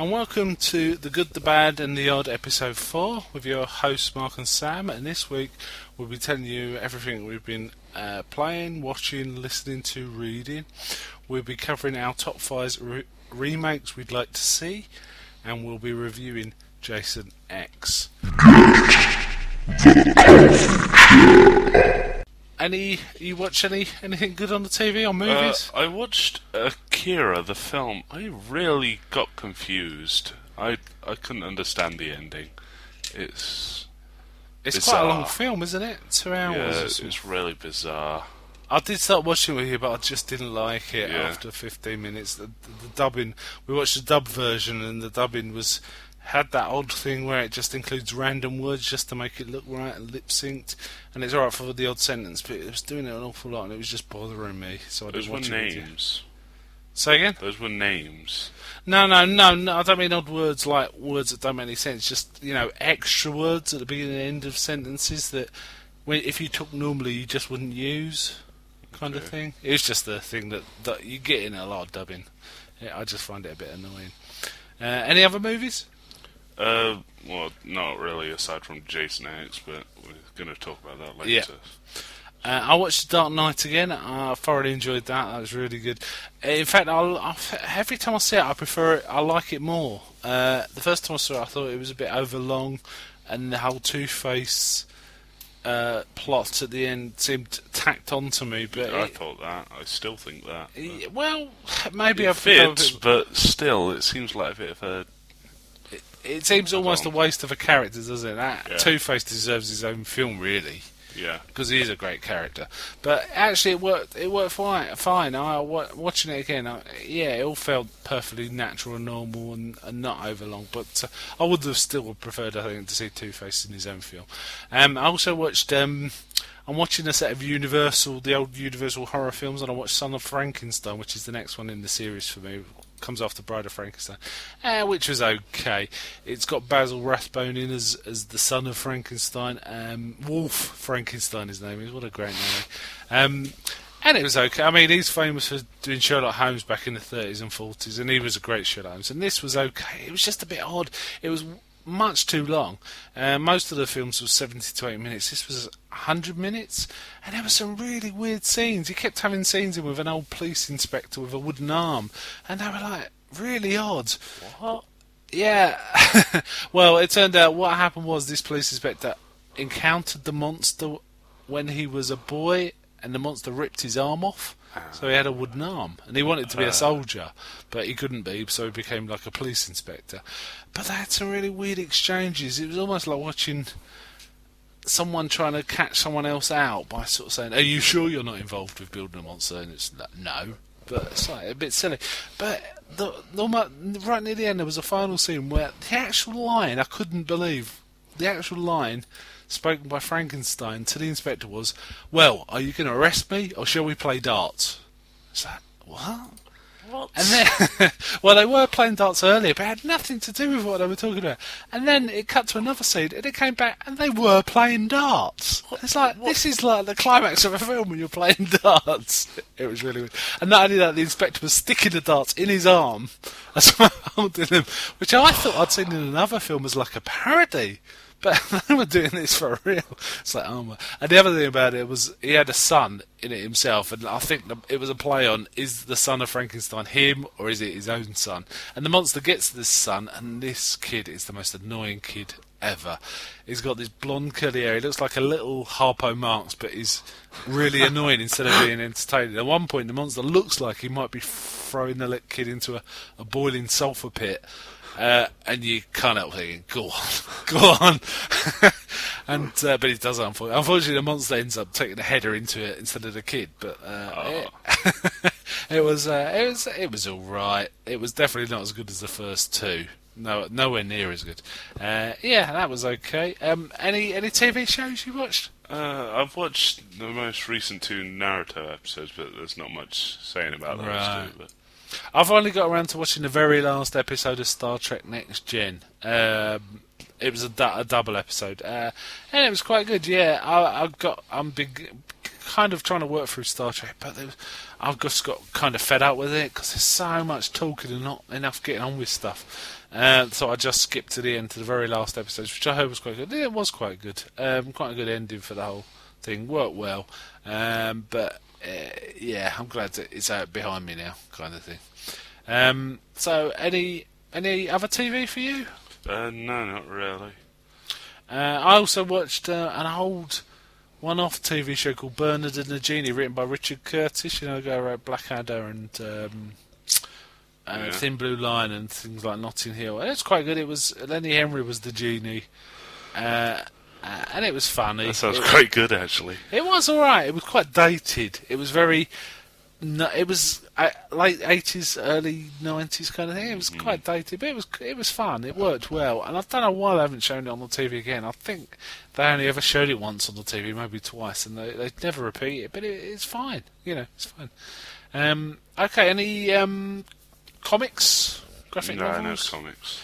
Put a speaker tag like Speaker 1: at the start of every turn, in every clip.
Speaker 1: and welcome to The Good, the Bad and the Odd episode 4 with your hosts Mark and Sam. And this week we'll be telling you everything we've been playing, watching, listening to, reading. We'll be covering our top 5 remakes we'd like to see, and we'll be reviewing Jason X. You watch anything good on the TV or movies?
Speaker 2: I watched Akira, the film. I really got confused. I couldn't understand the ending. It's
Speaker 1: quite a long film, isn't it? 2 hours.
Speaker 2: Yeah, it's really bizarre.
Speaker 1: I did start watching it with you, but I just didn't like it after 15 minutes. The dubbing, we watched the dub version, and the dubbing had that odd thing where it just includes random words just to make it look right and lip synced, and it's alright for the odd sentence, but it was doing it an awful lot, and it was just bothering me. So I didn't watch it.
Speaker 2: Those were names.
Speaker 1: Say again?
Speaker 2: Those were names.
Speaker 1: No, I don't mean odd words like words that don't make any sense. Just extra words at the beginning and end of sentences that, if you took normally, you just wouldn't use, kind of thing. It was just the thing that you get in a lot of dubbing. I just find it a bit annoying. Any other movies?
Speaker 2: Well, not really, aside from Jason X, but we're going to talk about that later.
Speaker 1: Yeah. I watched The Dark Knight again. I thoroughly enjoyed that. That was really good. In fact, every time I see it, I prefer it. I like it more. The first time I saw it, I thought it was a bit overlong, and the whole Two-Face plot at the end seemed tacked on to me. But
Speaker 2: I thought that. I still think that.
Speaker 1: Well, maybe
Speaker 2: it fits, but still, it seems like a bit of a...
Speaker 1: It seems almost a waste of a character, doesn't it? Two-Face deserves his own film, really.
Speaker 2: Yeah.
Speaker 1: Because he is a great character. But actually, it worked fine. Watching it again, it all felt perfectly natural and normal and not overlong. But I would have still preferred, I think, to see Two-Face in his own film. I also watched... I'm watching a set of the old Universal horror films, and I watched Son of Frankenstein, which is the next one in the series for me. Comes after Bride of Frankenstein, which was okay. It's got Basil Rathbone in as the son of Frankenstein. Wolf Frankenstein, his name is. What a great name. And it was okay. I mean, he's famous for doing Sherlock Holmes back in the 30s and 40s, and he was a great Sherlock Holmes. And this was okay. It was just a bit odd. It was much too long. Most of the films was 70 to 80 minutes. This was 100 minutes, and there were some really weird scenes. He kept having scenes in with an old police inspector with a wooden arm, and they were like really odd.
Speaker 2: What?
Speaker 1: Yeah. Well, it turned out what happened was this police inspector encountered the monster when he was a boy, and the monster ripped his arm off. So he had a wooden arm, and he wanted to be a soldier, but he couldn't be, so he became like a police inspector. But they had some really weird exchanges. It was almost like watching someone trying to catch someone else out by sort of saying, "Are you sure you're not involved with building a monster?" And it's like, no, but it's like a bit silly. But right near the end, there was a final scene where the actual line, I couldn't believe, the actual line spoken by Frankenstein to the inspector was, "Well, are you going to arrest me, or shall we play darts?" It's like, what? And then, well, they were playing darts earlier, but it had nothing to do with what they were talking about. And then it cut to another scene, and it came back, and they were playing darts. It's like, this is like the climax of a film when you're playing darts. It was really weird. And not only that, the inspector was sticking the darts in his arm as well, holding them, which I thought I'd seen in another film as like a parody. But they were doing this for real. It's like, oh my. And the other thing about it was he had a son in it himself, and I think it was a play on, is the son of Frankenstein him, or is it his own son? And the monster gets this son, and this kid is the most annoying kid ever. He's got this blonde curly hair. He looks like a little Harpo Marx, but he's really annoying instead of being entertaining. At one point, the monster looks like he might be throwing the little kid into a boiling sulphur pit. And you can't help thinking, go on. And but it does, unfortunately the monster ends up taking the header into it instead of the kid. But it was all right. It was definitely not as good as the first two. No, nowhere near as good. That was okay. Any TV shows you watched?
Speaker 2: I've watched the most recent 2 Naruto episodes, but there's not much saying about those two. But
Speaker 1: I've only got around to watching the very last episode of Star Trek Next Gen. It was a double episode, and it was quite good. Yeah, I'm kind of trying to work through Star Trek, but I've just got kind of fed up with it because there's so much talking and not enough getting on with stuff. So I just skipped to the end, to the very last episode, which I heard was quite good. It was quite good. Quite a good ending for the whole thing. Worked well. But yeah, I'm glad that it's out behind me now, kind of thing. So any other TV for you?
Speaker 2: No, not really.
Speaker 1: I also watched an old one-off TV show called Bernard and the Genie, written by Richard Curtis. You know, the guy who wrote Blackadder and Thin Blue Line and things like Notting Hill. It's quite good. It was Lenny Henry was the genie, and it was funny.
Speaker 2: That sounds quite good, actually.
Speaker 1: It was all right. It was quite dated. It was very. No, it was late 80s, early 90s kind of thing. It was quite dated, but it was fun. It worked well, and I don't know why they haven't shown it on the TV again. I think they only ever showed it once on the TV, maybe twice, and they never repeat it. But it's fine, it's fine. Okay, any
Speaker 2: comics?
Speaker 1: graphic
Speaker 2: No,
Speaker 1: novels?
Speaker 2: no comics.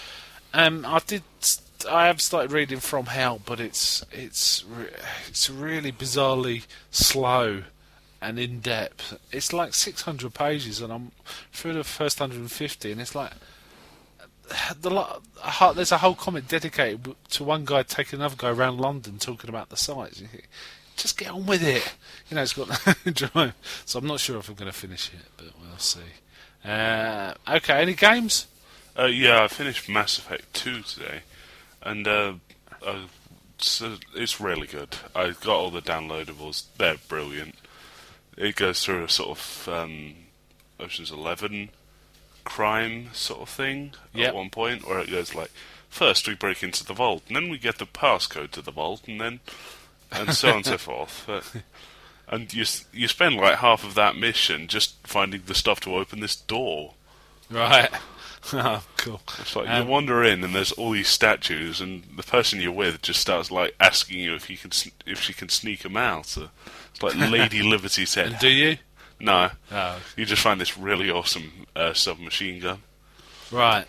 Speaker 1: I have started reading From Hell, but it's really bizarrely slow and in depth. It's like 600 pages, and I'm through the first 150, and it's like there's a whole comic dedicated to one guy taking another guy around London talking about the sites. You think, just get on with it. It's got no drive. So I'm not sure if I'm going to finish it, but we'll see. Okay, any games?
Speaker 2: Yeah, I finished Mass Effect 2 today, and so it's really good. I got all the downloadables. They're brilliant. It goes through a sort of Ocean's 11 crime sort of thing at one point, where it goes like, first we break into the vault, and then we get the passcode to the vault, and so on and so forth. And you spend like half of that mission just finding the stuff to open this door.
Speaker 1: Right. Oh, cool.
Speaker 2: It's like you wander in, and there's all these statues, and the person you're with just starts like asking you if she can sneak them out. So it's like Lady Liberty said.
Speaker 1: And do you?
Speaker 2: No.
Speaker 1: Oh.
Speaker 2: You just find this really awesome submachine gun.
Speaker 1: Right.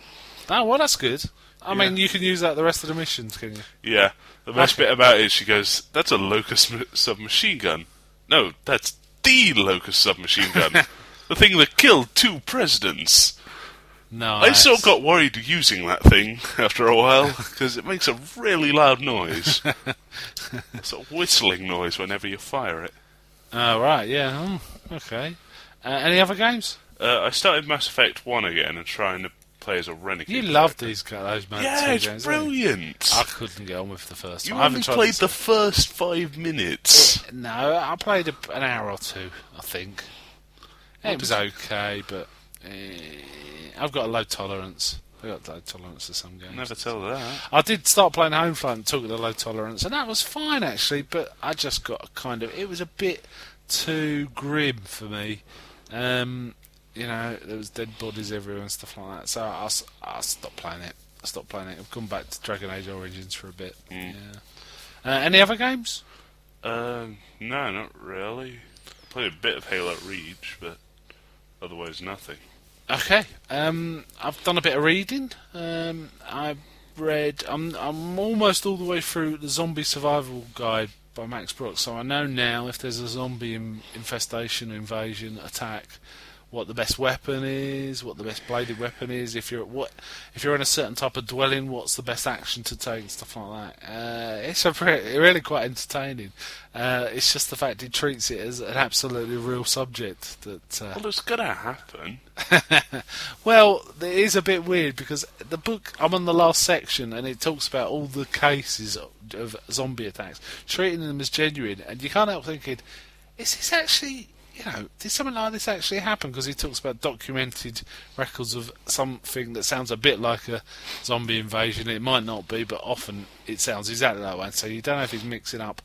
Speaker 1: Oh, well, that's good. I mean, you can use that the rest of the missions, can you?
Speaker 2: Yeah. The best bit about it is she goes, "That's a Locust submachine gun." No, that's the Locust submachine gun. The thing that killed 2 presidents.
Speaker 1: Nice.
Speaker 2: I sort of got worried using that thing after a while, because it makes a really loud noise. Sort of whistling noise whenever you fire it.
Speaker 1: Oh, right, yeah. Okay. Any other games?
Speaker 2: I started Mass Effect 1 again and trying to play as a renegade.
Speaker 1: You love those games,
Speaker 2: Yeah, it's
Speaker 1: games,
Speaker 2: brilliant.
Speaker 1: I couldn't get on with the first
Speaker 2: You
Speaker 1: one. I
Speaker 2: only
Speaker 1: haven't
Speaker 2: played the first 5 minutes.
Speaker 1: No, I played an hour or two, I think. It was okay, but I've got a low tolerance. I've got low tolerance to some games.
Speaker 2: Never tell that.
Speaker 1: I did start playing Homefront and took the low tolerance, and that was fine actually, but I just got it was a bit too grim for me. There was dead bodies everywhere and stuff like that, so I stopped playing it. I've gone back to Dragon Age Origins for a bit. Yeah. Any other games?
Speaker 2: No, not really. I played a bit of Halo Reach, but otherwise nothing.
Speaker 1: Okay. I've done a bit of reading. I've read. I'm almost all the way through the Zombie Survival Guide by Max Brooks, so I know now if there's a zombie infestation, invasion, attack, what the best weapon is, what the best bladed weapon is. If you're in a certain type of dwelling, what's the best action to take and stuff like that. It's really quite entertaining. It's just the fact he treats it as an absolutely real subject.
Speaker 2: Well, it's gonna happen.
Speaker 1: Well, it is a bit weird because the book, I'm on the last section, and it talks about all the cases of zombie attacks, treating them as genuine, and you can't help thinking, is this actually... did something like this actually happen? Because he talks about documented records of something that sounds a bit like a zombie invasion. It might not be, but often it sounds exactly that way. So you don't know if he's mixing up,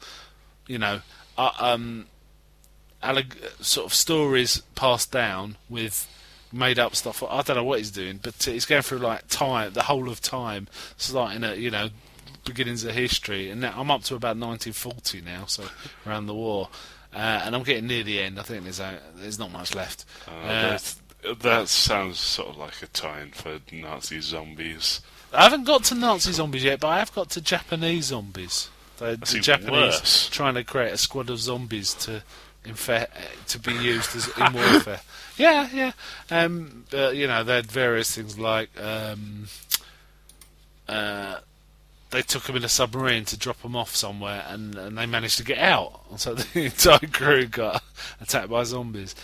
Speaker 1: sort of stories passed down with made up stuff. I don't know what he's doing, but he's going through like time, the whole of time, starting at beginnings of history, and now I'm up to about 1940 now, so around the war. And I'm getting near the end. I think there's not much left.
Speaker 2: That sounds sort of like a tie-in for Nazi zombies.
Speaker 1: I haven't got to Nazi zombies yet, but I have got to Japanese zombies. The Japanese
Speaker 2: worse.
Speaker 1: trying to create a squad of zombies to be used in warfare. Yeah. But they had various things like they took him in a submarine to drop him off somewhere, and they managed to get out. So the entire crew got attacked by zombies,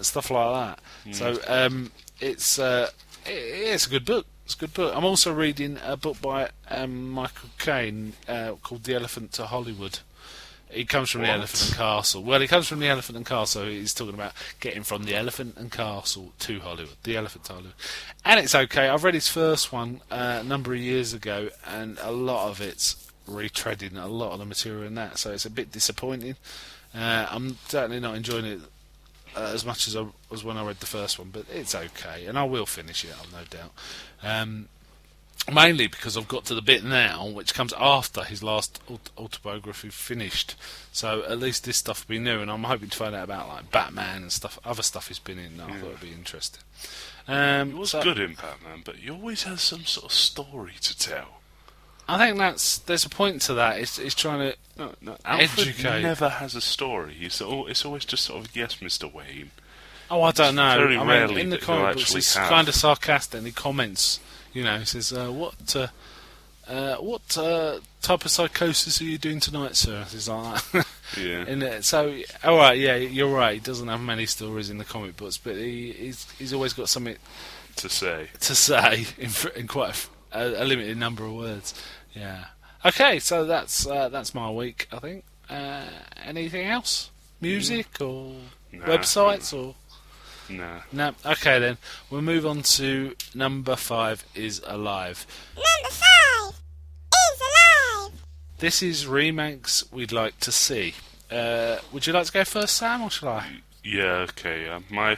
Speaker 1: stuff like that. So it's a good book. It's a good book. I'm also reading a book by Michael Caine called The Elephant to Hollywood. He comes from the Elephant and Castle. Well, he comes from the Elephant and Castle. He's talking about getting from the Elephant and Castle to Hollywood. The Elephant to Hollywood. And it's okay. I've read his first one a number of years ago, and a lot of it's retreading a lot of the material in that, so it's a bit disappointing. I'm certainly not enjoying it as much as when I read the first one, but it's okay, and I will finish it, I've no doubt. Mainly because I've got to the bit now which comes after his last autobiography finished, so at least this stuff will be new, and I'm hoping to find out about like Batman and stuff, other stuff he's been in. I thought it'd be interesting.
Speaker 2: He was good in Batman, but he always has some sort of story to tell.
Speaker 1: I think there's a point to that. It's trying to
Speaker 2: Alfred
Speaker 1: educate.
Speaker 2: never has a story. It's always just sort of, yes, Mr. Wayne.
Speaker 1: Oh, I don't know.
Speaker 2: Very
Speaker 1: I
Speaker 2: rarely
Speaker 1: mean, in the
Speaker 2: that he'll
Speaker 1: comic books,
Speaker 2: actually
Speaker 1: he's
Speaker 2: have.
Speaker 1: kind of sarcastic, and he comments. You know, he says, "What type of psychosis are you doing tonight, sir?" He's like that.
Speaker 2: Yeah.
Speaker 1: And so, all right, yeah, you're right. He doesn't have many stories in the comic books, but he's always got something
Speaker 2: To say
Speaker 1: in quite a limited number of words. Yeah. Okay, so that's my week, I think. Anything else? Music or websites or?
Speaker 2: Nah.
Speaker 1: No. Okay then. We'll move on to number 5 is Alive.
Speaker 3: Number 5 is Alive.
Speaker 1: This is remakes we'd like to see. Would you like to go first, Sam, or shall I?
Speaker 2: Yeah, okay. My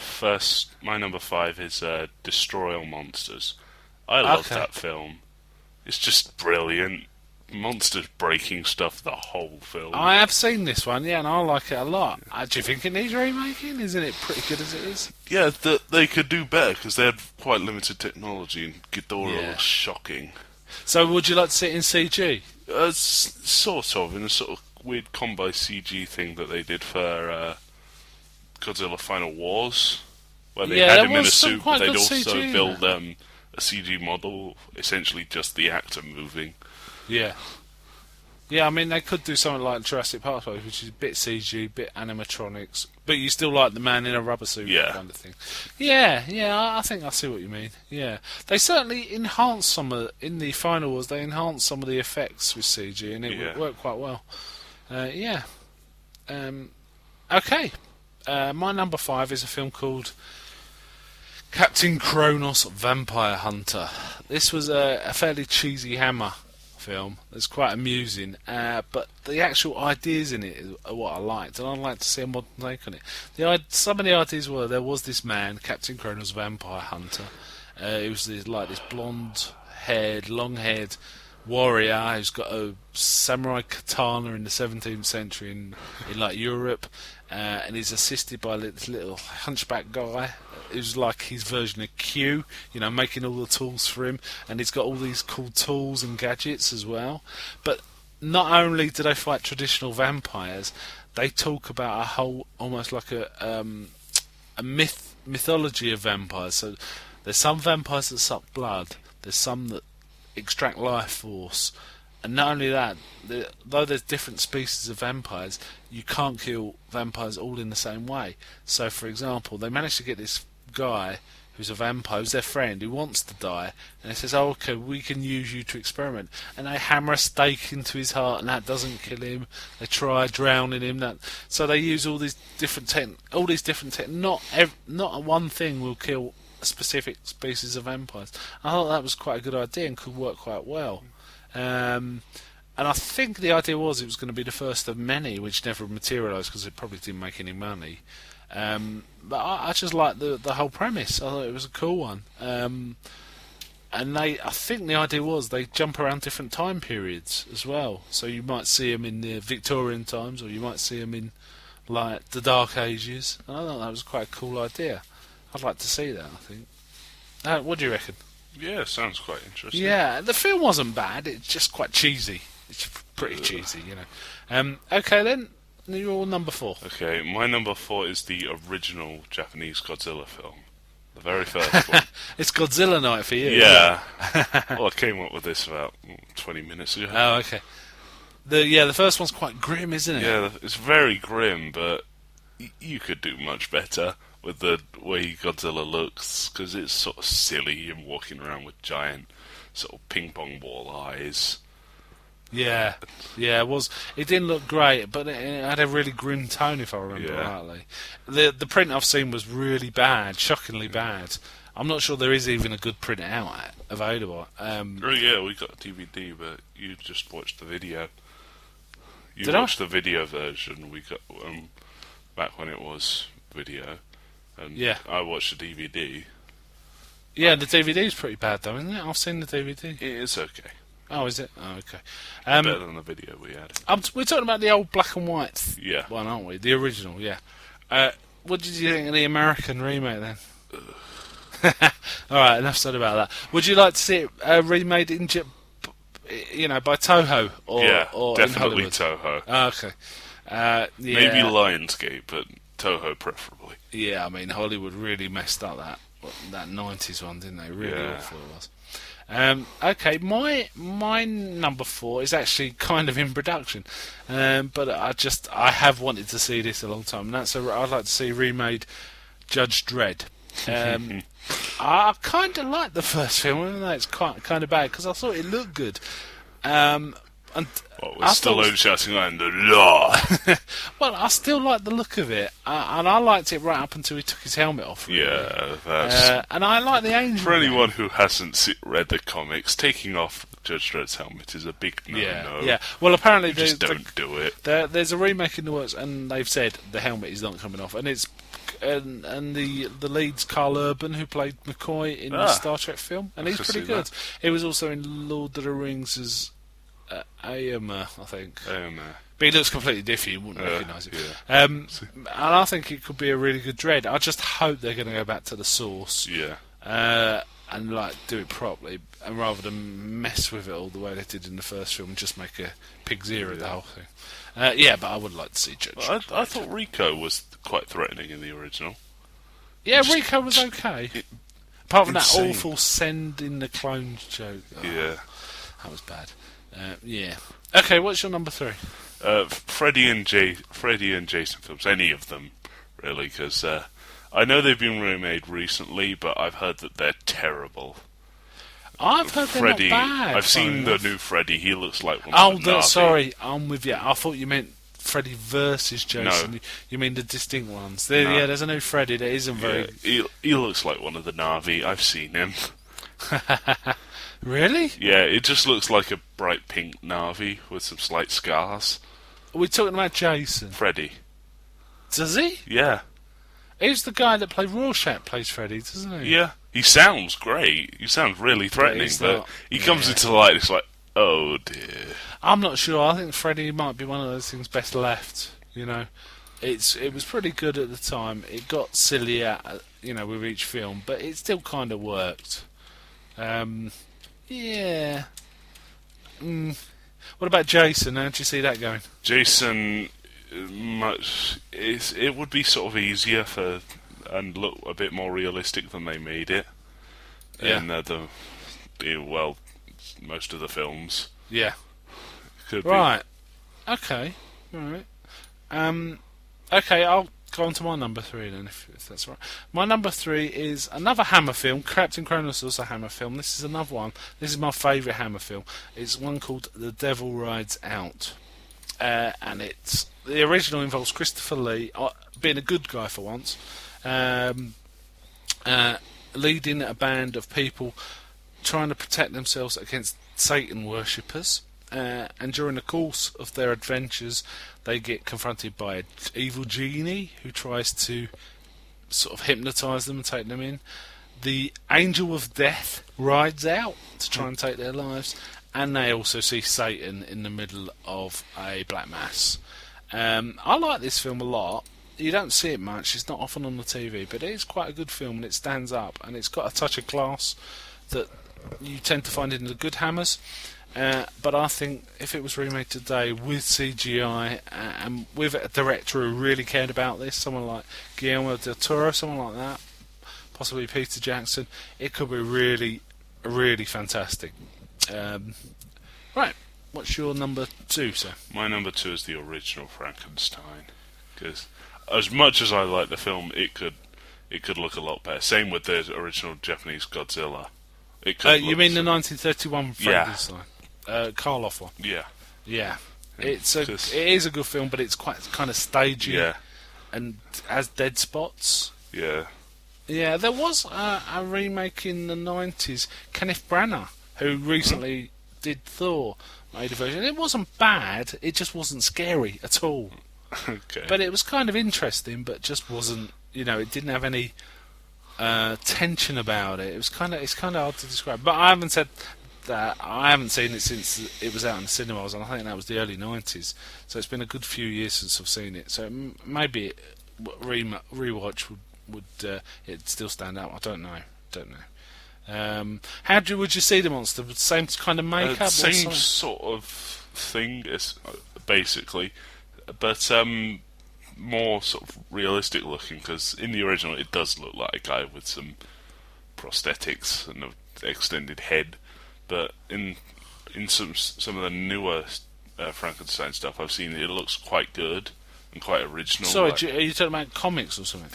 Speaker 2: number 5 is Destroy All Monsters. I love that film. It's just brilliant. Monsters breaking stuff the whole film.
Speaker 1: I have seen this one, yeah, and I like it a lot. Do you think it needs remaking? Isn't it pretty good as it is?
Speaker 2: Yeah, they could do better because they had quite limited technology, and Ghidorah was shocking.
Speaker 1: So would you like to see it in CG?
Speaker 2: Sort of, in a sort of weird combo CG thing that they did for Godzilla Final Wars, where they had him in a suit, but they'd also
Speaker 1: CG,
Speaker 2: build a CG model, essentially just the actor moving.
Speaker 1: Yeah. Yeah, I mean, they could do something like Jurassic Park, which is a bit CG, bit animatronics, but you still like the man in a rubber suit kind of thing. Yeah, I think I see what you mean. Yeah. They certainly enhanced in the Final Wars, they enhanced some of the effects with CG, and it worked quite well. Okay. My number 5 is a film called Captain Kronos Vampire Hunter. This was a fairly cheesy Hammer film. It's quite amusing, but the actual ideas in it are what I liked, and I'd like to see a modern take on it. Some of the ideas were, there was this man, Captain Kronos Vampire Hunter. He was this blonde-haired, long-haired warrior who's got a samurai katana in the 17th century in like Europe, and he's assisted by this little hunchback guy who's like his version of Q, making all the tools for him, and he's got all these cool tools and gadgets as well. But not only do they fight traditional vampires, they talk about a whole, almost like a mythology of vampires. So there's some vampires that suck blood, there's some that extract life force, and not only that, though there's different species of vampires, you can't kill vampires all in the same way. So for example, they managed to get this guy who's a vampire, who's their friend, who wants to die, and he says, "Oh, okay, we can use you to experiment." And they hammer a stake into his heart, and that doesn't kill him. They try drowning him. So they use all these different Not one thing will kill a specific species of vampires. I thought that was quite a good idea and could work quite well. And I think the idea was it was going to be the first of many, which never materialised because it probably didn't make any money. But I just liked the whole premise. I thought it was a cool one. And I think the idea was they jump around different time periods as well. So you might see them in the Victorian times, or you might see them in like the Dark Ages. And I thought that was quite a cool idea. I'd like to see that, I think. What do you reckon?
Speaker 2: Yeah, sounds quite interesting.
Speaker 1: Yeah, the film wasn't bad. It's just quite cheesy. It's pretty cheesy, Okay, then. You're number 4.
Speaker 2: Okay, my number 4 is the original Japanese Godzilla film. The very first one.
Speaker 1: It's Godzilla night for you.
Speaker 2: Yeah. Well, I came up with this about 20 minutes ago.
Speaker 1: Oh, okay. The first one's quite grim, isn't it?
Speaker 2: Yeah, it's very grim, but you could do much better with the way Godzilla looks, because it's sort of silly and walking around with giant sort of ping pong ball eyes.
Speaker 1: Yeah, it was. It didn't look great, but it had a really grim tone, if I remember rightly. The print I've seen was really bad, shockingly bad. I'm not sure there is even a good print out available.
Speaker 2: Oh yeah, we got a DVD, but you just watched the video. You
Speaker 1: Did I?
Speaker 2: watched the video version. We got back when it was video, and I watched the DVD.
Speaker 1: Yeah, the DVD's pretty bad though, isn't it? I've seen the DVD.
Speaker 2: It's okay.
Speaker 1: Oh, is it? Oh, okay.
Speaker 2: Better than the video we had.
Speaker 1: We're talking about the old black and white one, aren't we? The original, yeah. What did you think of the American remake then? Alright, enough said about that. Would you like to see it remade in by Toho? Or
Speaker 2: definitely
Speaker 1: in
Speaker 2: Toho.
Speaker 1: Oh, okay.
Speaker 2: Maybe Lionsgate, but Toho preferably.
Speaker 1: Yeah, I mean, Hollywood really messed up that 90s one, didn't they? Really awful it was. Okay, my number 4 is actually kind of in production, but I have wanted to see this a long time, and I'd like to see remade Judge Dredd. I kind of liked the first film, even though it's kind of bad, because I thought it looked good.
Speaker 2: We're still shouting on the law.
Speaker 1: Well, I still like the look of it, and I liked it right up until he took his helmet off. Really.
Speaker 2: Yeah, that's...
Speaker 1: and I like the angel.
Speaker 2: For anyone who hasn't read the comics, taking off Judge Dredd's helmet is a big no-no.
Speaker 1: Yeah. Well, apparently
Speaker 2: just don't do it.
Speaker 1: There's a remake in the works, and they've said the helmet is not coming off, and it's and the lead's Carl Urban, who played McCoy in the Star Trek film, and he's pretty good. He was also in Lord of the Rings as Aomer, I think. But he looks completely different, you wouldn't recognise it.
Speaker 2: Yeah.
Speaker 1: And I think it could be a really good Dredd. I just hope they're going to go back to the source.
Speaker 2: Yeah.
Speaker 1: And do it properly, and rather than mess with it all the way they did in the first film and just make a pig's ear of the whole thing. But I would like to see Judge Dredd.
Speaker 2: I thought Rico was quite threatening in the original.
Speaker 1: Yeah, Rico was okay. Apart from
Speaker 2: insane.
Speaker 1: that awful sending the clones joke.
Speaker 2: Yeah.
Speaker 1: That was bad. Okay, what's your number 3?
Speaker 2: Freddy and Jason films, any of them, really, because I know they've been remade recently, but I've heard that they're terrible.
Speaker 1: I've heard they're not bad.
Speaker 2: I've seen the new Freddy. He looks like one of the Na'vi.
Speaker 1: Sorry, I'm with you. I thought you meant Freddy versus Jason.
Speaker 2: No.
Speaker 1: You mean the distinct ones? Yeah, there's a new Freddy that isn't very...
Speaker 2: He looks like one of the Na'vi. I've seen him.
Speaker 1: Really?
Speaker 2: Yeah, it just looks like a bright pink Na'vi with some slight scars.
Speaker 1: Are we talking about Jason?
Speaker 2: Freddy.
Speaker 1: Does he?
Speaker 2: Yeah.
Speaker 1: He's the guy that played Rorschach, plays Freddy, doesn't he?
Speaker 2: Yeah. He sounds great. He sounds really threatening, but he comes into the light, it's like, oh dear.
Speaker 1: I'm not sure. I think Freddy might be one of those things best left, you know. It was pretty good at the time. It got sillier, with each film, but it still kind of worked. Yeah. What about Jason? How did you see that going?
Speaker 2: Jason, it would be sort of easier and look a bit more realistic than they made it.
Speaker 1: Yeah.
Speaker 2: In most of the films.
Speaker 1: Yeah.
Speaker 2: Could
Speaker 1: right. Be. Okay. All right. Okay, I'll go on to my number 3 then, if that's right. My number 3 is another Hammer film. Captain Kronos is also a Hammer film. This is another one. This is my favourite Hammer film. It's one called The Devil Rides Out. And the original involves Christopher Lee, being a good guy for once, leading a band of people trying to protect themselves against Satan worshippers. And during the course of their adventures, they get confronted by an evil genie who tries to sort of hypnotise them and take them in. The Angel of Death rides out to try and take their lives, and they also see Satan in the middle of a black mass. I like this film a lot. You don't see it much, it's not often on the TV, but it is quite a good film and it stands up, and it's got a touch of class that you tend to find in the good Hammers. But I think if it was remade today with CGI and with a director who really cared about this, someone like Guillermo del Toro, someone like that, possibly Peter Jackson. It could be really, really fantastic. Right, what's your number 2, sir?
Speaker 2: My number 2 is the original Frankenstein, because as much as I like the film, it could look a lot better. Same with the original Japanese Godzilla. It could.
Speaker 1: You mean the 1931 Frankenstein? Karloff one.
Speaker 2: Yeah.
Speaker 1: Yeah. It is a good film, but it's quite kind of stagey.
Speaker 2: Yeah.
Speaker 1: And has dead spots.
Speaker 2: Yeah.
Speaker 1: Yeah, there was a remake in the 90s. Kenneth Branagh, who recently did Thor, made a version. It wasn't bad, it just wasn't scary at all.
Speaker 2: Okay.
Speaker 1: But it was kind of interesting, but just wasn't, it didn't have any tension about it. It's kind of hard to describe. But I haven't said that. I haven't seen it since it was out in the cinemas, and I think that was the early 90s. So it's been a good few years since I've seen it. So maybe rewatch would it still stand out? I don't know. How would you see the monster? Same kind of makeup?
Speaker 2: Same sort of thing, basically, but more sort of realistic looking. Because in the original, it does look like a guy with some prosthetics and an extended head. But in some of the newer Frankenstein stuff I've seen, it looks quite good and quite original.
Speaker 1: Sorry, are you talking about comics or something?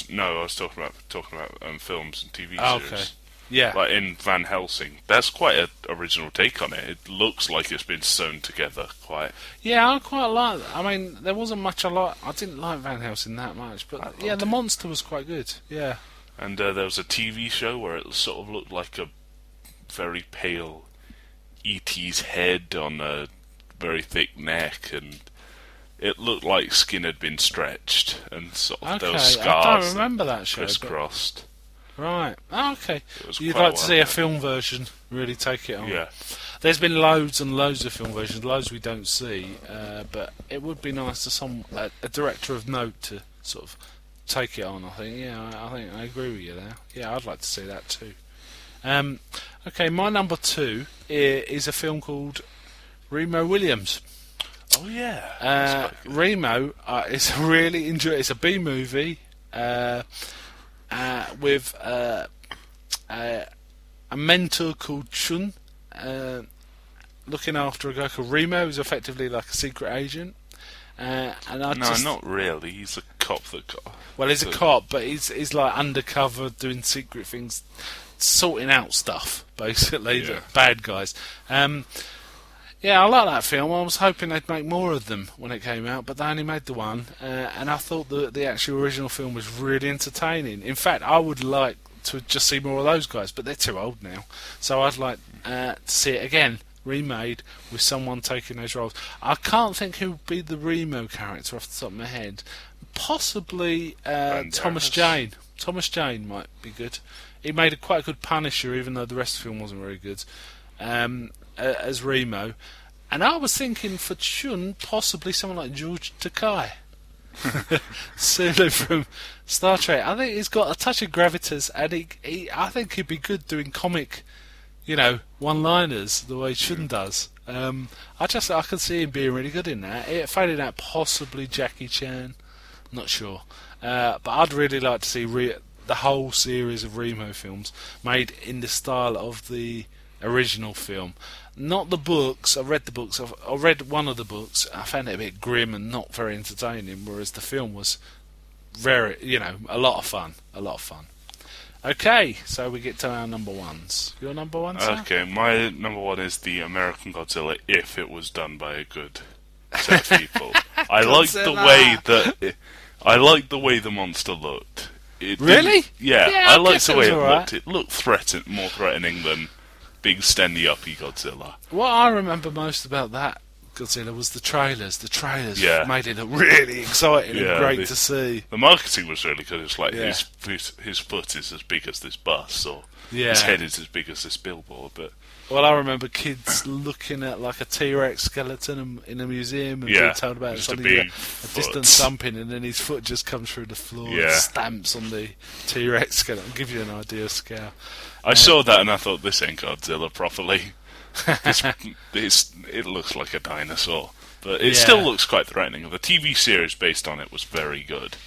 Speaker 2: No, I was talking about films and TV series.
Speaker 1: Okay. Yeah.
Speaker 2: Like in Van Helsing, that's quite an original take on it. It looks like it's been sewn together quite.
Speaker 1: Yeah, I quite like that. I mean, there wasn't much I didn't like Van Helsing that much, but yeah, the monster was quite good. Yeah.
Speaker 2: And there was a TV show where it sort of looked like a very pale E.T.'s head on a very thick neck, and it looked like skin had been stretched, and sort of there were scars.
Speaker 1: I don't remember that show.
Speaker 2: Crisscrossed.
Speaker 1: Right. Oh, okay. You'd
Speaker 2: quite
Speaker 1: like to see a film version really take it on.
Speaker 2: Yeah.
Speaker 1: There's been loads and loads of film versions, loads we don't see, but it would be nice to a director of note to sort of take it on. I think. Yeah, I think I agree with you there. Yeah, I'd like to see that too. Okay, my number 2 is a film called Remo Williams.
Speaker 2: Oh yeah.
Speaker 1: Remo is really it's a B movie with a mentor called Chun looking after a guy called Remo, who's effectively like a secret agent.
Speaker 2: Not really. He's a cop that got.
Speaker 1: Well, he's a cop, but he's like undercover doing secret things, sorting out stuff basically.
Speaker 2: Yeah.
Speaker 1: The bad guys. Yeah, I like that film. I was hoping they'd make more of them when it came out, but they only made the one, and I thought the actual original film was really entertaining. In fact, I would like to just see more of those guys, but they're too old now. So I'd like to see it again, remade, with someone taking those roles. I can't think who would be the Remo character off the top of my head. Possibly Thomas Jane. Thomas Jane might be good. He made quite a good Punisher, even though the rest of the film wasn't very good. As Remo, and I was thinking for Chun, possibly someone like George Takei, Sulu from Star Trek. I think he's got a touch of gravitas, and I think he'd be good doing comic, one-liners the way Chun does. I can see him being really good in that. Fading out possibly Jackie Chan, not sure, but I'd really like to see the whole series of Remo films made in the style of the original film. Not the books. I read the books. I read one of the books. I found it a bit grim and not very entertaining, whereas the film was very, a lot of fun. A lot of fun. Okay, so we get to our number 1s. Your number 1, sir?
Speaker 2: Okay, my number 1 is the American Godzilla, if it was done by a good set of people. I liked the way the monster looked.
Speaker 1: Really?
Speaker 2: Yeah,
Speaker 1: I
Speaker 2: I liked the way it
Speaker 1: right.
Speaker 2: looked. It looked more threatening than big standy-uppy Godzilla.
Speaker 1: What I remember most about that Godzilla was the trailers. The trailers made it look really exciting and great to see.
Speaker 2: The marketing was really good. It's like his foot is as big as this bus, or his head is as big as this billboard. But
Speaker 1: well, I remember kids looking at like a T-Rex skeleton in a museum and being told about
Speaker 2: just
Speaker 1: something
Speaker 2: a
Speaker 1: distant thumping, and then his foot just comes through the floor and stamps on the T-Rex skeleton. Give you an idea of scale.
Speaker 2: I saw that and I thought, this ain't Godzilla properly. It looks like a dinosaur, but it still looks quite threatening. The TV series based on it was very good.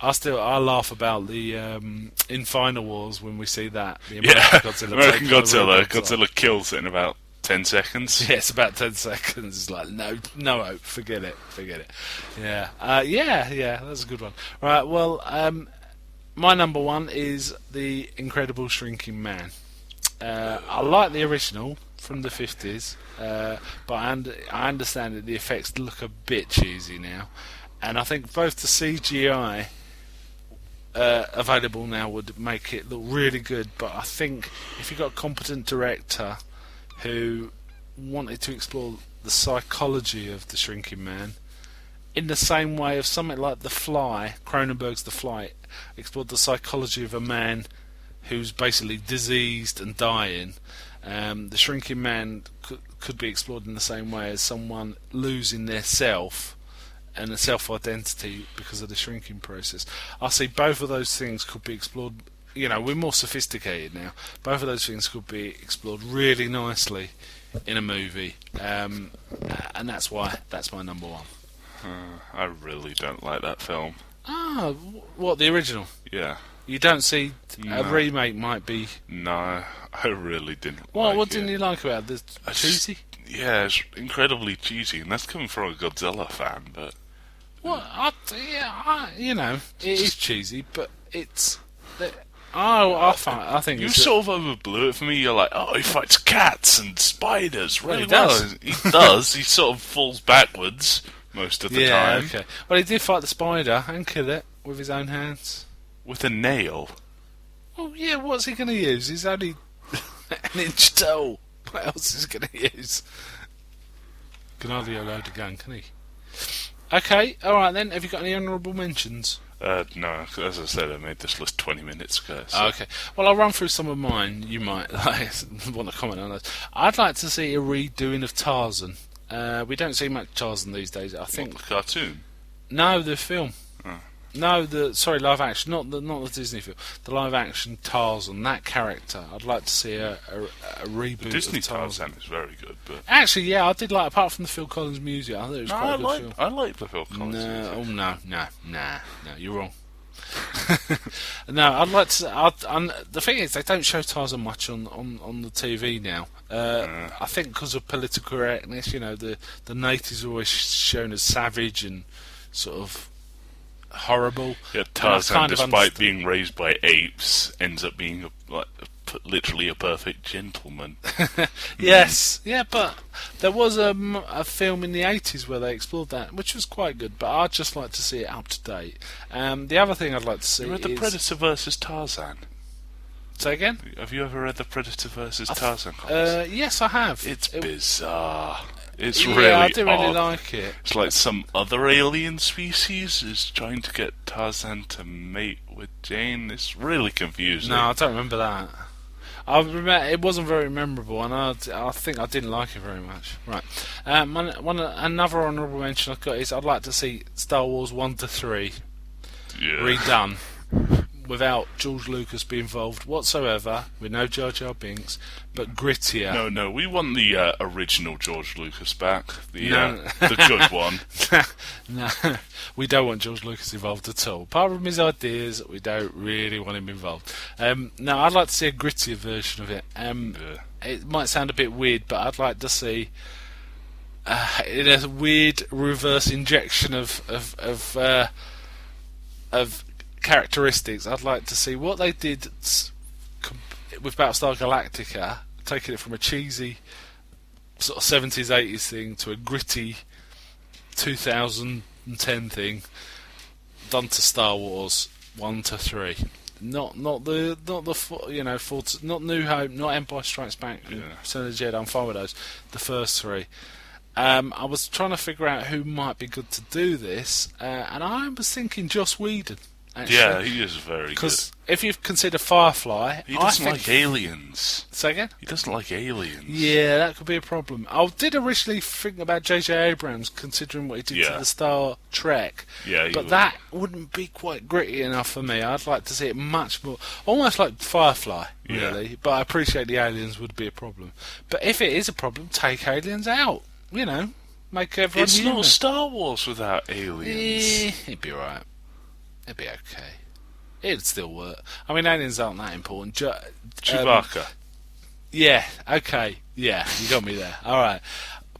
Speaker 1: I laugh about the in Final Wars when we see that the
Speaker 2: Yeah,
Speaker 1: Godzilla
Speaker 2: American
Speaker 1: taking the
Speaker 2: Godzilla.
Speaker 1: robots on.
Speaker 2: Godzilla kills it in about 10 seconds.
Speaker 1: Yeah, it's about 10 seconds. It's like, no hope. Forget it. Yeah. Yeah, that's a good one. Right, well, my number one is The Incredible Shrinking Man. I like the original from the 50s, but I understand that the effects look a bit cheesy now. And I think both the CGI available now would make it look really good, but I think if you've got a competent director who wanted to explore the psychology of the shrinking man in the same way of something like The Fly, Cronenberg's The Fly, explored the psychology of a man who's basically diseased and dying. The shrinking man could be explored in the same way as someone losing their self and a self-identity because of the shrinking process. I see both of those things could be explored. You know, we're more sophisticated now. Both of those things could be explored really nicely in a movie, and that's why that's my number one.
Speaker 2: I really don't like that film.
Speaker 1: Ah, what, the original?
Speaker 2: Yeah.
Speaker 1: You don't see a
Speaker 2: No.
Speaker 1: remake might be...
Speaker 2: No, I really didn't
Speaker 1: What?
Speaker 2: like
Speaker 1: What
Speaker 2: it.
Speaker 1: didn't you like about it? The cheesy?
Speaker 2: Yeah, it's incredibly cheesy, and that's coming from a Godzilla fan, but...
Speaker 1: Well, you know, it is cheesy, but it's... I think
Speaker 2: You
Speaker 1: it's...
Speaker 2: sort of overblew it for me. You're like, oh, he fights cats and spiders
Speaker 1: Well,
Speaker 2: really
Speaker 1: he does.
Speaker 2: He does. He sort of falls backwards most of the time.
Speaker 1: okay. Well, he did fight the spider and kill it with his own hands.
Speaker 2: With a nail.
Speaker 1: Well, yeah, what's he going to use? He's only an inch tall. What else is he going to use? Can hardly load a gun, can he? Okay, alright then. Have you got any honourable mentions?
Speaker 2: No, as I said, I made this list 20 minutes ago. So.
Speaker 1: Okay. Well, I'll run through some of mine. You might want to comment on those. I'd like to see a redoing of Tarzan. We don't see much Tarzan these days. I think
Speaker 2: What, the cartoon?
Speaker 1: no, the film.
Speaker 2: Oh.
Speaker 1: No, live action, not the Disney film. The live action Tarzan, that character. I'd like to see a reboot.
Speaker 2: The Disney
Speaker 1: of Tarzan.
Speaker 2: Tarzan is very good, but...
Speaker 1: Actually, yeah, I did like. Apart from the Phil Collins music, I thought it was quite a good film.
Speaker 2: I like the Phil Collins
Speaker 1: No,
Speaker 2: music.
Speaker 1: oh no, you're wrong. No, I'd like to. The thing is, they don't show Tarzan much on the TV now. I think because of political correctness, you know, the natives are always shown as savage and sort of horrible.
Speaker 2: Yeah,
Speaker 1: And I
Speaker 2: Tarzan,
Speaker 1: kind of
Speaker 2: despite
Speaker 1: understand-
Speaker 2: being raised by apes, ends up being literally a perfect gentleman.
Speaker 1: Yes, yeah, but there was a film in the 80s where they explored that, which was quite good, but I'd just like to see it up to date. The other thing I'd like to see
Speaker 2: You read The
Speaker 1: is...
Speaker 2: Predator vs. Tarzan?
Speaker 1: Say again?
Speaker 2: Have you ever read the Predator vs. Tarzan comics?
Speaker 1: Yes, I have.
Speaker 2: It's bizarre. It's
Speaker 1: yeah,
Speaker 2: really
Speaker 1: I do really
Speaker 2: odd.
Speaker 1: like it.
Speaker 2: It's like some other alien species is trying to get Tarzan to mate with Jane. It's really confusing.
Speaker 1: No, I don't remember that. I remember it wasn't very memorable, and I think I didn't like it very much. Right, another honourable mention I've got is I'd like to see Star Wars 1 to 3
Speaker 2: Yeah.
Speaker 1: redone without George Lucas being involved whatsoever, with no Jar Jar Binks, but grittier.
Speaker 2: No, we want the original George Lucas back. The
Speaker 1: No.
Speaker 2: the good one.
Speaker 1: No, we don't want George Lucas involved at all. Apart from his ideas, we don't really want him involved. No, I'd like to see a grittier version of it.
Speaker 2: Yeah.
Speaker 1: It might sound a bit weird, but I'd like to see in a weird reverse injection of characteristics. I'd like to see what they did with Battlestar Galactica, taking it from a cheesy sort of 70s, 80s thing to a gritty 2010 thing done to Star Wars 1 to 3. Not the not New Hope, not Empire Strikes Back,
Speaker 2: Yeah.
Speaker 1: Return of the Jedi. I'm fine with those. The first three. I was trying to figure out who might be good to do this, and I was thinking Joss Whedon. Actually.
Speaker 2: Yeah, he is very good.
Speaker 1: Because if you consider Firefly,
Speaker 2: He doesn't
Speaker 1: I
Speaker 2: like
Speaker 1: think...
Speaker 2: aliens.
Speaker 1: Say again?
Speaker 2: He doesn't like aliens.
Speaker 1: Yeah, that could be a problem. I did originally think about J.J. Abrams, considering what he did to
Speaker 2: Yeah.
Speaker 1: the Star Trek.
Speaker 2: Yeah, he
Speaker 1: but
Speaker 2: would.
Speaker 1: that wouldn't be quite gritty enough for me. I'd like to see it much more, almost like Firefly,
Speaker 2: Yeah.
Speaker 1: really. But I appreciate the aliens would be a problem. But if it is a problem, take aliens out. You know, make everyone
Speaker 2: It's
Speaker 1: human.
Speaker 2: not Star Wars without aliens.
Speaker 1: It'd be alright. It'd be okay. It'd still work. I mean, aliens aren't that important.
Speaker 2: Chewbacca.
Speaker 1: Yeah, okay. Yeah, you got me there. Alright.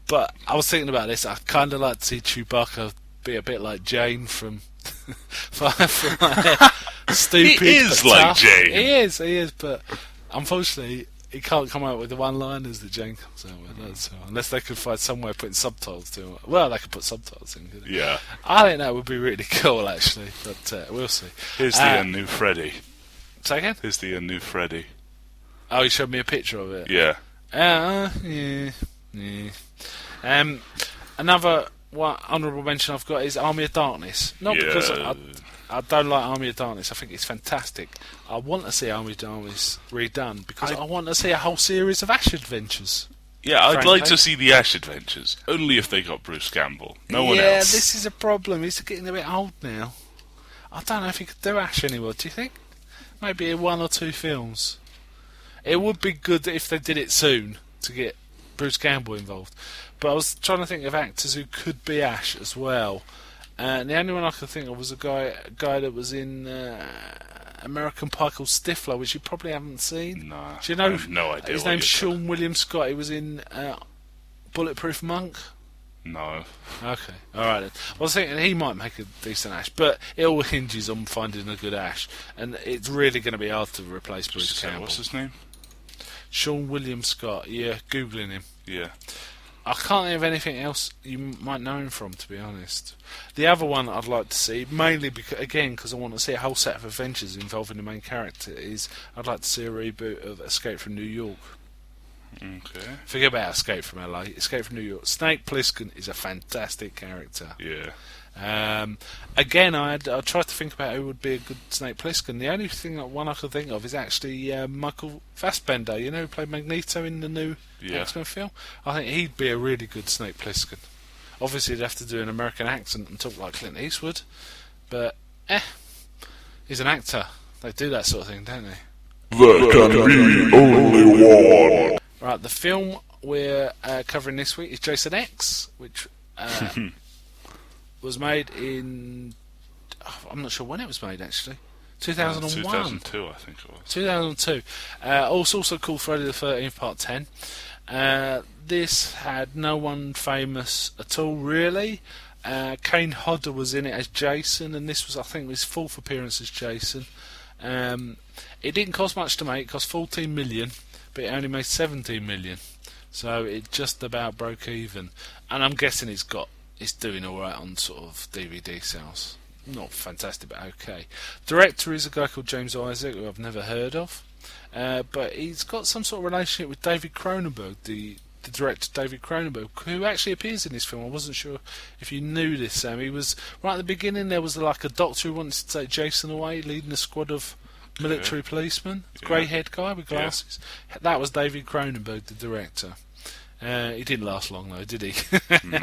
Speaker 1: But I was thinking about this. I'd kind of like to see Chewbacca be a bit like Jane from Firefly. Stupid.
Speaker 2: He is
Speaker 1: but
Speaker 2: like
Speaker 1: tough.
Speaker 2: Jane.
Speaker 1: He is, but unfortunately, he can't come out with the one-liners that Jane comes out with. So, unless they could find somewhere putting subtitles to it. Well, they could put subtitles in, couldn't they?
Speaker 2: Yeah.
Speaker 1: I think that would be really cool, actually. But we'll see.
Speaker 2: Here's the new Freddy.
Speaker 1: Say again?
Speaker 2: Here's the new Freddy.
Speaker 1: Oh, you showed me a picture of it.
Speaker 2: Yeah.
Speaker 1: Yeah. Another honourable mention I've got is Army of Darkness. Not because I don't like Army of Darkness. I think it's fantastic. I want to see Army of Darkness redone because I want to see a whole series of Ash adventures.
Speaker 2: Yeah, I'd
Speaker 1: frankly.
Speaker 2: like to see the Ash Adventures. Only if they got Bruce Campbell. No one else.
Speaker 1: Yeah, this is a problem. He's getting a bit old now. I don't know if he could do Ash anymore. Do you think? Maybe in 1 or 2 films. It would be good if they did it soon to get Bruce Campbell involved. But I was trying to think of actors who could be Ash as well. And the only one I could think of was a guy that was in American Pie called Stifler, which you probably haven't seen.
Speaker 2: No,
Speaker 1: Do you know?
Speaker 2: I have no idea.
Speaker 1: His name's Sean William Scott. He was in Bulletproof Monk.
Speaker 2: No.
Speaker 1: Okay, alright then. I was thinking he might make a decent Ash, but it all hinges on finding a good Ash. And it's really going to be hard to replace Bruce Campbell.
Speaker 2: What's his name?
Speaker 1: Sean William Scott, yeah, Googling him.
Speaker 2: Yeah.
Speaker 1: I can't think of anything else you might know him from, to be honest. The other one I'd like to see, mainly because I want to see a whole set of adventures involving the main character, is I'd like to see a reboot of Escape from New York.
Speaker 2: Okay.
Speaker 1: Forget about Escape from LA. Escape from New York. Snake Plissken is a fantastic character.
Speaker 2: Yeah.
Speaker 1: Again, I tried to think about who would be a good Snake Plissken. The only one I could think of is actually Michael Fassbender. You know, who played Magneto in the new X-Men film. I think he'd be a really good Snake Plissken. Obviously, he'd have to do an American accent and talk like Clint Eastwood, but he's an actor. They do that sort of thing, don't they?
Speaker 4: There can be only one.
Speaker 1: Right, the film we're covering this week is Jason X, which was made in... I'm not sure when it was made, actually. 2001.
Speaker 2: 2002, I think it was.
Speaker 1: 2002. Also called Friday the 13th Part 10. This had no one famous at all, really. Kane Hodder was in it as Jason, and this was, I think, his 4th appearance as Jason. It didn't cost much to make. It cost 14 million, but it only made 17 million. So it just about broke even. And I'm guessing it's doing alright on sort of DVD sales. Not fantastic, but okay. Director is a guy called James Isaac, who I've never heard of. But he's got some sort of relationship with David Cronenberg, the director David Cronenberg, who actually appears in this film. I wasn't sure if you knew this, Sam. He was, right at the beginning, there was like a doctor who wanted to take Jason away, leading a squad of military policemen. Grey-haired guy with glasses. Yeah. That was David Cronenberg, the director. He didn't last long though, did he?
Speaker 2: No.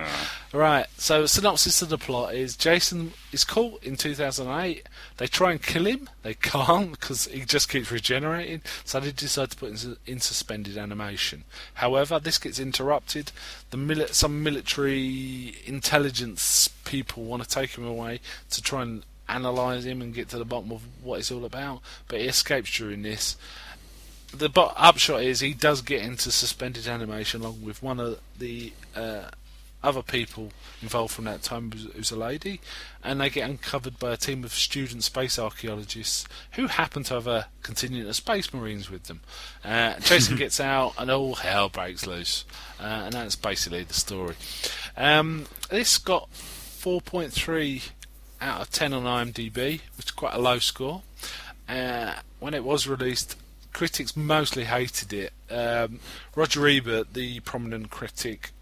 Speaker 1: Right, so synopsis of the plot is Jason is caught in 2008. They try and kill him. They can't because he just keeps regenerating. So they decide to put him in suspended animation. However, this gets interrupted. Some military intelligence people want to take him away to try and analyse him and get to the bottom of what it's all about. But he escapes during this. The upshot is he does get into suspended animation along with one of the other people involved from that time, who's a lady, and they get uncovered by a team of student space archaeologists who happen to have a contingent of space marines with them. Jason gets out and all hell breaks loose, and that's basically the story. This got 4.3 out of 10 on IMDb, which is quite a low score. When it was released, critics mostly hated it. Roger Ebert, the prominent critic,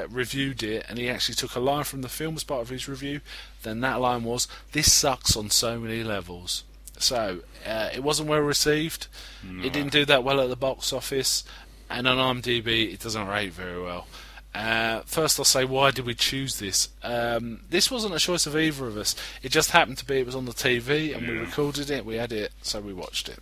Speaker 1: reviewed it, and he actually took a line from the film as part of his review. Then that line was, "This sucks on so many levels." So it wasn't well received. No. It didn't do that well at the box office, and on IMDb it doesn't rate very well. First I'll say, why did we choose this? This wasn't a choice of either of us. It just happened to be, it was on the TV and we recorded it, we had it, so we watched it.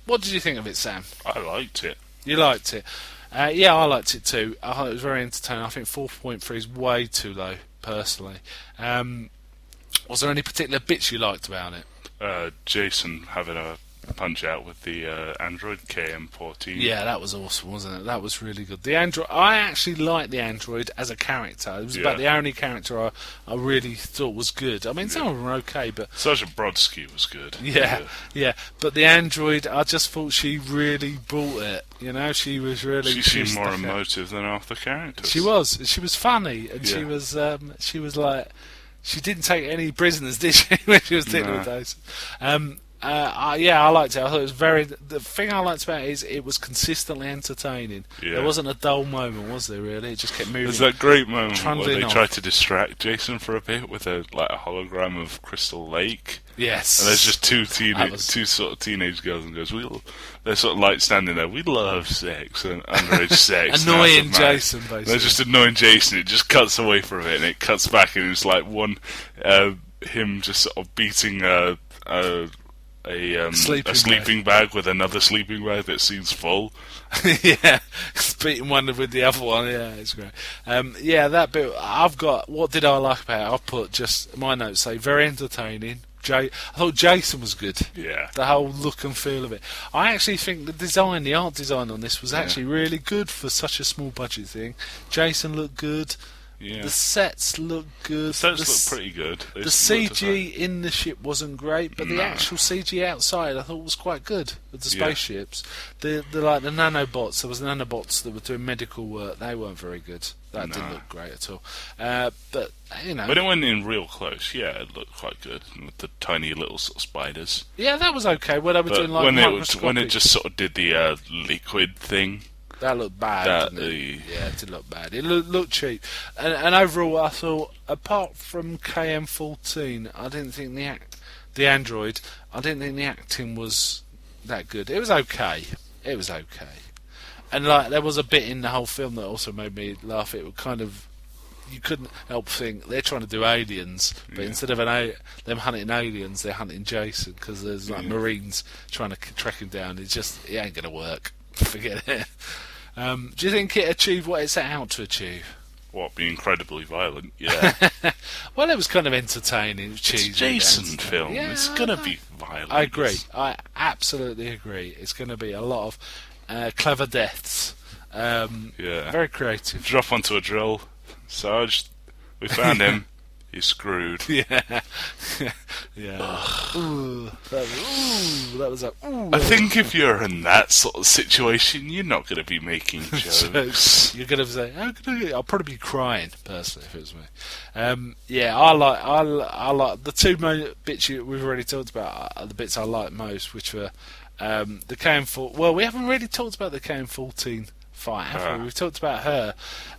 Speaker 1: What did you think of it, Sam?
Speaker 2: I liked it.
Speaker 1: You liked it? Yeah, I liked it too. I thought it was very entertaining. I think 4.3 is way too low, personally. What Was there any particular bits you liked about it?
Speaker 2: Jason having a punch out with the android KM14.
Speaker 1: Yeah, that was awesome, wasn't it? That was really good. The android, I actually liked the android as a character. It was about the only character I really thought was good. I mean, some of them were okay, but
Speaker 2: Sergeant Brodsky was good.
Speaker 1: Yeah. But the android, I just thought she really brought it. You know, she was really.
Speaker 2: She seemed more emotive than half the characters.
Speaker 1: She was. She was funny, and she was. She was like. She didn't take any prisoners, did she? When she was dealing with those. I liked it. I thought it was very. The thing I liked about it is it was consistently entertaining.
Speaker 2: Yeah.
Speaker 1: There wasn't a dull moment, was there? Really, it just kept moving.
Speaker 2: There's that great moment where they
Speaker 1: off.
Speaker 2: tried to distract Jason for a bit with a hologram of Crystal Lake.
Speaker 1: Yes.
Speaker 2: And there's just two sort of teenage girls, and they're sort of like standing there. We love sex and underage sex.
Speaker 1: Annoying Jason, basically.
Speaker 2: They're just annoying Jason. It just cuts away from it, and it cuts back, and it's like him just sort of beating a sleeping bag with another sleeping bag that seems full.
Speaker 1: Yeah, beating one with the other one. Yeah, it's great. That bit I've got. What did I like about it? I've put just my notes say very entertaining. I thought Jason was good.
Speaker 2: Yeah.
Speaker 1: The whole look and feel of it. I actually think the art design on this was actually really good for such a small budget thing. Jason looked good.
Speaker 2: Yeah.
Speaker 1: The sets look good.
Speaker 2: The sets look pretty good.
Speaker 1: The CG in the ship wasn't great, but the actual CG outside I thought was quite good with the spaceships. The nanobots. There was nanobots that were doing medical work. They weren't very good. That didn't look great at all. But you know,
Speaker 2: when it went in real close, it looked quite good with the tiny little sort of spiders.
Speaker 1: Yeah, that was okay. When they were doing like
Speaker 2: when it just sort of did the liquid thing.
Speaker 1: That looked bad. Didn't it? Yeah, it did look bad. It looked cheap. And overall, I thought, apart from KM14, I didn't think the android, I didn't think the acting was that good. It was okay. And there was a bit in the whole film that also made me laugh. It was kind of, you couldn't help think they're trying to do aliens, but instead of them hunting aliens, they're hunting Jason because there's Marines trying to track him down. It ain't gonna work. Forget it. Do you think it achieved what it set out to achieve?
Speaker 2: What, be incredibly violent? Yeah.
Speaker 1: Well, it was kind of entertaining.
Speaker 2: It's a Jason film.
Speaker 1: Yeah,
Speaker 2: it's going to be violent.
Speaker 1: I agree. I absolutely agree. It's going to be a lot of clever deaths. Very creative.
Speaker 2: Drop onto a drill. Sarge, we found him. He's screwed.
Speaker 1: Yeah. Ooh, that was a.
Speaker 2: I think if you're in that sort of situation, you're not going to be making jokes.
Speaker 1: You're going to say, I'll probably be crying personally if it was me. I like the two bits we've already talked about are the bits I like most, which were the KM14. Well, we haven't really talked about the KM14 fight, have we? We've talked about her.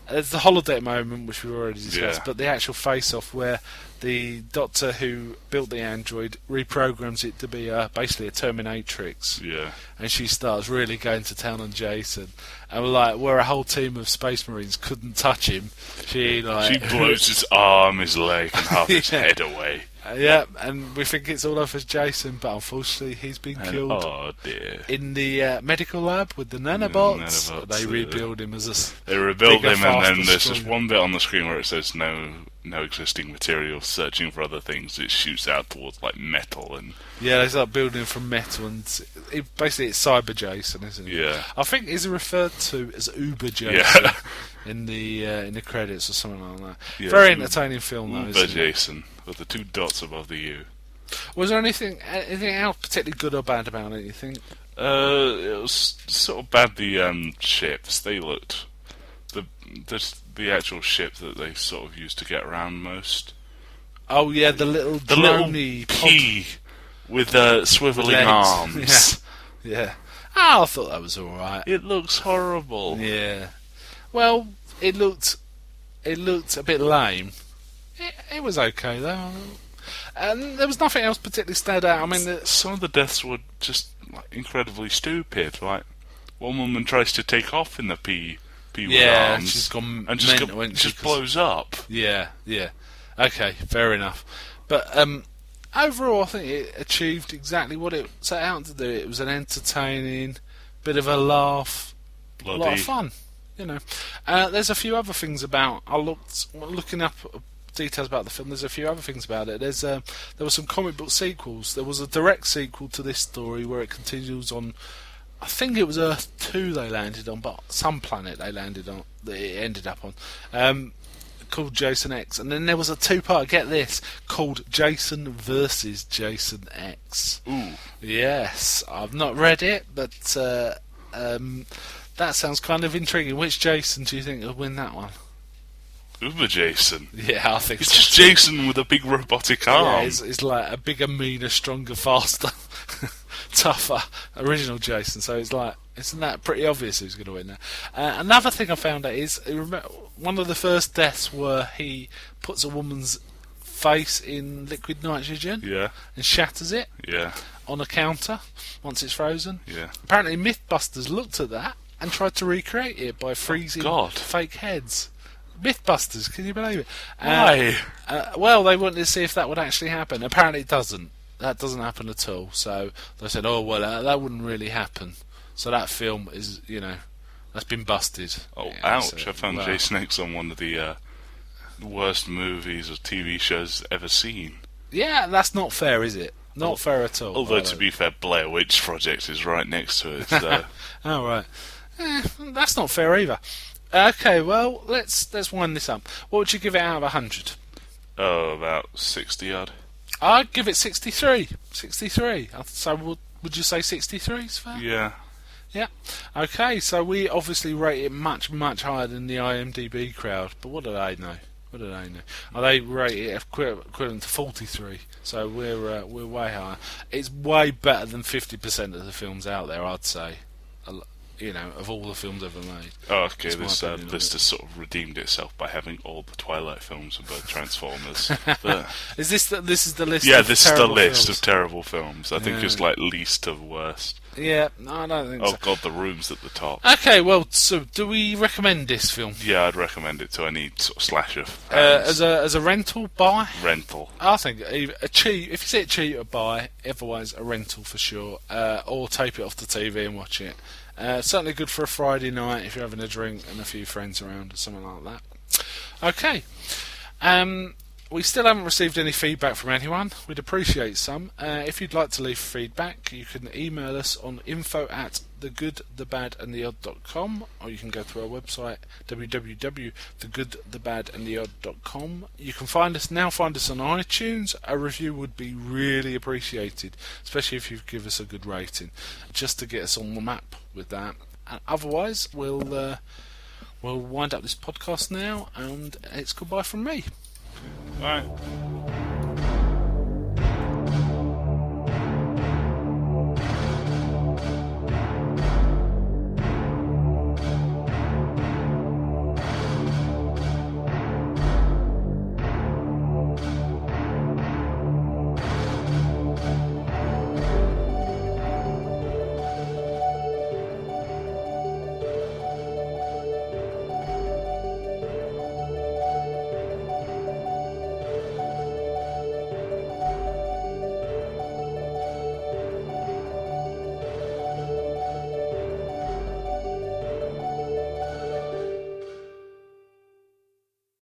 Speaker 1: There's the holodeck moment, which we've already discussed, but the actual face-off where the doctor who built the android reprograms it to be basically a Terminatrix.
Speaker 2: Yeah.
Speaker 1: And she starts really going to town on Jason. And where a whole team of Space Marines couldn't touch him, she
Speaker 2: blows his arm, his leg, and half his head away.
Speaker 1: And we think it's all over for Jason, but unfortunately he's been killed.
Speaker 2: Oh dear!
Speaker 1: In the medical lab with the nanobots. They rebuild him as a.
Speaker 2: They rebuild him, and then there's just one bit on the screen where it says no existing material, searching for other things. It shoots out towards metal and.
Speaker 1: Yeah, they start building from metal, and basically it's Cyber Jason, isn't it?
Speaker 2: Yeah.
Speaker 1: I think he's referred to as Uber Jason in the credits or something like that. Yeah, very entertaining film, though.
Speaker 2: Uber Jason with the two dots above the U.
Speaker 1: Was there anything else particularly good or bad about it? You think?
Speaker 2: It was sort of bad. The ships, they looked the actual ship that they sort of used to get around most.
Speaker 1: Oh yeah, the little
Speaker 2: key with swiveling arms.
Speaker 1: Yeah. I thought that was all right.
Speaker 2: It looks horrible.
Speaker 1: Yeah. Well, it looked a bit lame. It was okay though. And there was nothing else particularly stood out. I mean,
Speaker 2: some of the deaths were just incredibly stupid. Like one woman tries to take off in the pea with arms,
Speaker 1: she's gone
Speaker 2: and just blows up.
Speaker 1: Yeah. Okay, fair enough. But overall, I think it achieved exactly what it set out to do. It was an entertaining, bit of a laugh, a lot of fun. You know, there's a few other things about. Looking up details about the film. There's a few other things about it. There were some comic book sequels. There was a direct sequel to this story where it continues on. I think it was Earth 2 they landed on, but some planet they landed on that it ended up on. Called Jason X, and then there was a two-part. Get this, called Jason versus Jason X.
Speaker 2: Ooh.
Speaker 1: Yes, I've not read it, but that sounds kind of intriguing. Which Jason do you think will win that one?
Speaker 2: Uber Jason.
Speaker 1: Yeah, I think
Speaker 2: It's
Speaker 1: so.
Speaker 2: just Jason with a big robotic arm.
Speaker 1: Yeah, it's like a bigger, meaner, stronger, faster, tougher original Jason. So it's like, isn't that pretty obvious who's going to win that? Another thing I found out is one of the first deaths where he puts a woman's face in liquid nitrogen
Speaker 2: Yeah,
Speaker 1: and shatters it
Speaker 2: yeah,
Speaker 1: on a counter once it's frozen.
Speaker 2: yeah.
Speaker 1: Apparently, MythBusters looked at that and tried to recreate it by freezing
Speaker 2: God.
Speaker 1: fake heads. MythBusters, can you believe it?
Speaker 2: Why?
Speaker 1: Well, they wanted to see if that would actually happen. Apparently, it doesn't. That doesn't happen at all. So they said, "Oh well, that wouldn't really happen." So that film is, that's been busted.
Speaker 2: Oh,
Speaker 1: Yeah,
Speaker 2: ouch.
Speaker 1: so,
Speaker 2: I found
Speaker 1: well,
Speaker 2: Jason X on one of the worst movies or TV shows ever seen.
Speaker 1: Yeah, that's not fair, is it? Not fair at all.
Speaker 2: Although, to be fair, Blair Witch Project is right next to it, so...
Speaker 1: Oh, right. That's not fair either. Okay, well, let's wind this up. What would you give it out of 100?
Speaker 2: Oh, about 60 odd.
Speaker 1: I'd give it 63. 63. So would you say 63 is fair?
Speaker 2: Yeah.
Speaker 1: Yeah. Okay, so we obviously rate it much, much higher than the IMDb crowd. But what do they know? What do they know? Oh, they rate it equivalent to 43. So we're way higher. It's way better than 50% of the films out there, I'd say. Of all the films ever made.
Speaker 2: Oh, okay,
Speaker 1: That's my
Speaker 2: this
Speaker 1: opinion on
Speaker 2: list
Speaker 1: it.
Speaker 2: has sort of redeemed itself by having all the Twilight films and both Transformers. But,
Speaker 1: Is this the list?
Speaker 2: yeah,
Speaker 1: of
Speaker 2: this is the
Speaker 1: terrible
Speaker 2: list
Speaker 1: films?
Speaker 2: of terrible films. I think
Speaker 1: Yeah.
Speaker 2: it's like least of worst.
Speaker 1: Yeah, no, I don't think
Speaker 2: Oh
Speaker 1: so.
Speaker 2: god, The Room's at the top.
Speaker 1: Okay, well, so do we recommend this film
Speaker 2: Yeah, I'd recommend it to any sort of slasher fans.
Speaker 1: as a rental buy?
Speaker 2: Rental.
Speaker 1: I think a cheap. If you see it cheap, a buy. Otherwise, a rental for sure. Or tape it off the TV and watch it. Certainly good for a Friday night if you're having a drink and a few friends around or something like that. Okay. We still haven't received any feedback from anyone. We'd appreciate some. If you'd like to leave feedback, you can email us on info@thegoodthebadandtheodd.com, or you can go to our website www.thegoodthebadandtheodd.com. You can find us on iTunes. A review would be really appreciated, especially if you give us a good rating, just to get us on the map with that. And otherwise, we'll wind up this podcast now, and it's goodbye from me.
Speaker 2: Alright.